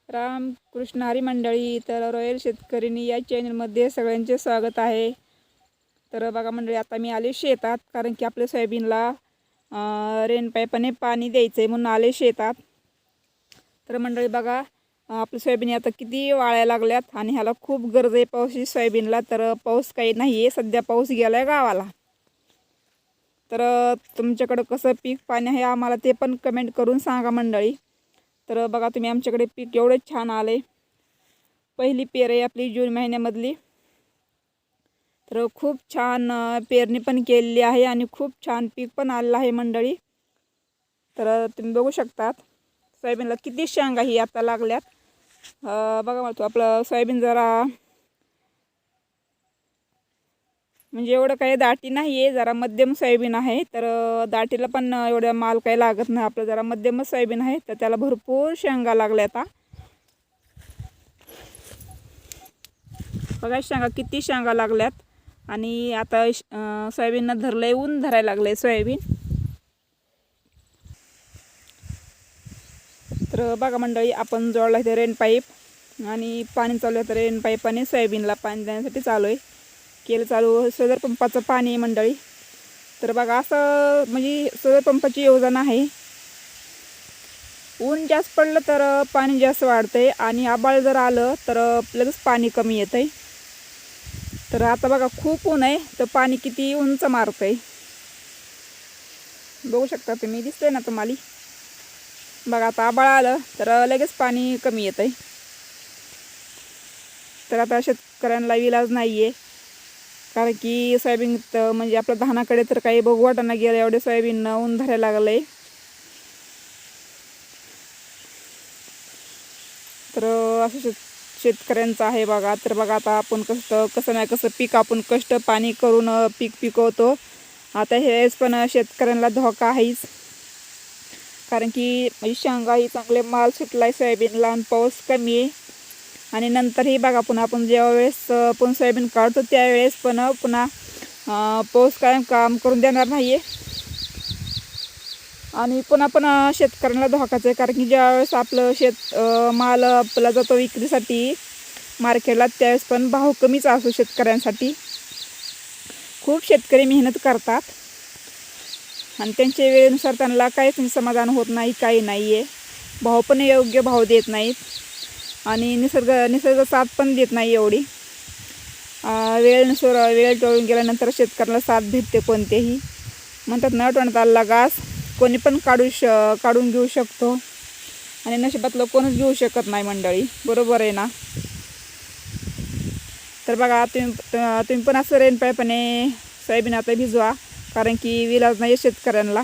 रामकृष्ण हरी मंडळी. तर रॉयल शेतकरीनी या चॅनलमध्ये सगळ्यांचे स्वागत आहे. तर बघा मंडळी, आता मी आले शेतात, कारण की आपल्या सोयाबीनला रेन पाईपाने पाणी द्यायचं आहे म्हणून आले शेतात. तर मंडळी बघा, आपल्या सोयाबीन आता किती वाळ्या लागल्यात आणि ह्याला खूप गरज आहे पावसाची सोयाबीनला. तर पाऊस काही नाही आहे सध्या, पाऊस गेला आहे गावाला. तर तुमच्याकडं कसं पीक पाणी आहे आम्हाला ते पण कमेंट करून सांगा मंडळी. तर बघा तुम्ही, आमच्याकडे पीक एवढं छान आले. पहिली पेर आहे आपली जून महिन्यामधली. तर खूप छान पेरणी पण केलेली आहे आणि खूप छान पीक पण आलेलं आहे मंडळी. तर तुम्ही बघू शकतात सोयाबीनला किती शेंगा ही आता लागल्यात. बघा मला, आपलं सोयाबीन जरा म्हणजे एवढं काही दाटी नाही आहे, जरा मध्यम सोयाबीन आहे. तर दाटीला पण एवढा माल काही लागत नाही, आपलं जरा मध्यमच सोयाबीन आहे. तर त्याला भरपूर शेंगा लागल्या. आता बघा शेंगा किती शेंगा लागल्यात. आणि आता सोयाबीननं धरलंय, ऊन धरायला लागलंय सोयाबीन. तर बघा मंडळी, आपण जोडला इथे रेन पाईप आणि पाणी चालू आहे. तर रेन पाईपाने सोयाबीनला पाणी देण्यासाठी चालू आहे, केलं चालू सोलर पंपाचं पाणी आहे मंडळी. तर बघा असं म्हणजे सोलर पंपाची योजना आहे. ऊन जास्त पडलं तर पाणी जास्त वाढतंय आणि आबाळ जर आलं तर लगेच पाणी कमी येतंय. तर आता बघा खूप ऊन आहे, तर पाणी किती उंच मारतंय बघू शकता तुम्ही, दिसतंय ना तुम्हाला. बघा आता आबाळ आलं तर लगेच पाणी कमी येतंय. तर आता शेतकऱ्यांना इलाज नाही आहे, कारण की सोयाबीन म्हणजे आपल्या धानाकडे तर काही बघू वाटाणा गेलं, एवढे सोयाबीन ऊन धरायला लागलंय. तर असं शेतकऱ्यांचं आहे बघा. तर बघा आता आपण कसं नाही कसं पीक आपण कष्ट पाणी करून पीक पिकवतो. आता हेच पण शेतकऱ्यांना धोका आहेच, कारण की म्हणजे शेंगा ही चांगले माल सुटलाय सोयाबीनला आणि पाऊस कमी आहे. आणि नंतरही बघा पुन्हा आपण ज्या वेळेस आपण सोयाबीन काढतो त्यावेळेस पण पुन्हा पाऊस कायम काम करून देणार नाही आहे. आणि पुन्हा पण शेतकऱ्यांना धोकाच आहे, कारण की ज्यावेळेस आपलं माल आपला जातो विक्रीसाठी मार्केटला, त्यावेळेस पण भाव कमीच असतो शेतकऱ्यांसाठी. खूप शेतकरी मेहनत करतात आणि त्यांच्या वेळेनुसार त्यांना काहीच समाधान होत नाही, काही नाही आहे. भाव पण योग्य भाव देत नाहीत आणि निसर्ग साथ पण देत नाही एवढी. वेळ टळून गेल्यानंतर शेतकऱ्याला साथ भेटते कोणतेही. म्हणतात न टोणत आला घास कोणी पण काढून घेऊ शकतो आणि नशिबातलं कोणच घेऊ शकत नाही मंडळी, बरोबर आहे ना. तर बघा तुम्ही पण असं रेन पाईपाने सोयाबीन आता भिजवा, कारण की विलाज नाही शेतकऱ्यांना.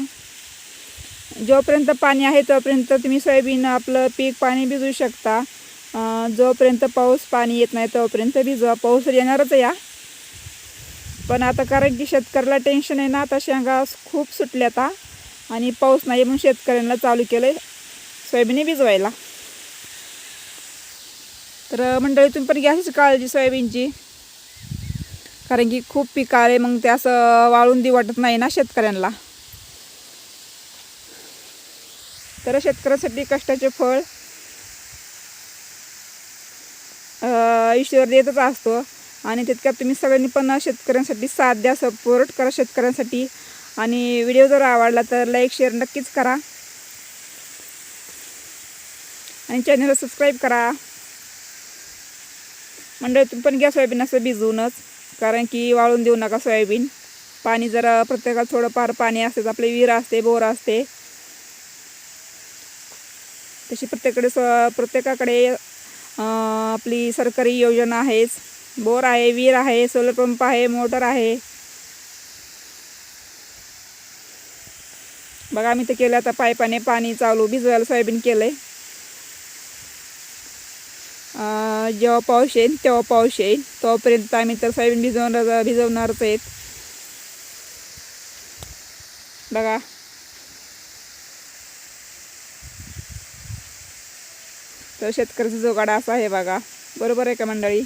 जोपर्यंत पाणी आहे तोपर्यंत तुम्ही सोयाबीन आपलं पीक पाणी भिजवू शकता. जोपर्यंत पाऊस पाणी येत नाही तोपर्यंत भिजवा. पाऊस येणारच या, पण आता कारण की शेतकऱ्याला टेन्शन आहे ना, आता शेंगा खूप सुटल्या आता आणि पाऊस नाही म्हणून शेतकऱ्यांना चालू केलं सोयाबीन भिजवायला. तर मंडळी तुम्ही पण घ्या काळजी सोयाबीनची, कारण की खूप पीक आले, मग ते असं वाळून दे वाटत नाही ना शेतकऱ्यांना. तर शेतकऱ्यासाठी कष्टाचे फळ ईश्वर देतच असतो. आणि तितक्यात तुम्ही सगळ्यांनी पण शेतकऱ्यांसाठी साथ द्या, सपोर्ट करा शेतकऱ्यांसाठी. आणि व्हिडिओ जर आवडला तर लाईक शेअर नक्कीच करा आणि चॅनलला सबस्क्राईब करा. मंडळी तुम्ही पण घ्या सोयाबीन असं भिजवूनच, कारण की वाळून देऊ नका सोयाबीन. पाणी जरा प्रत्येकाला थोडंफार पाणी असतेच, आपले विहीर असते, बोर असते, तशी प्रत्येकाकडे आपली सरकारी योजना आहेच. बोर आहे, विहीर आहे, सोलर पंप आहे, मोटर आहे. बघा आम्ही तर केलं आता पाईपाने पाणी चालू भिजवायला सोयाबीन केलंय. जेव्हा पाऊस येईल तेव्हा पाऊस येईल, तोपर्यंत आम्ही तर सोयाबीन भिजवणारच आहेत. बघा तर शेतकऱ्याचा जोगाडा असा आहे बघा, बरोबर आहे का मंडळी.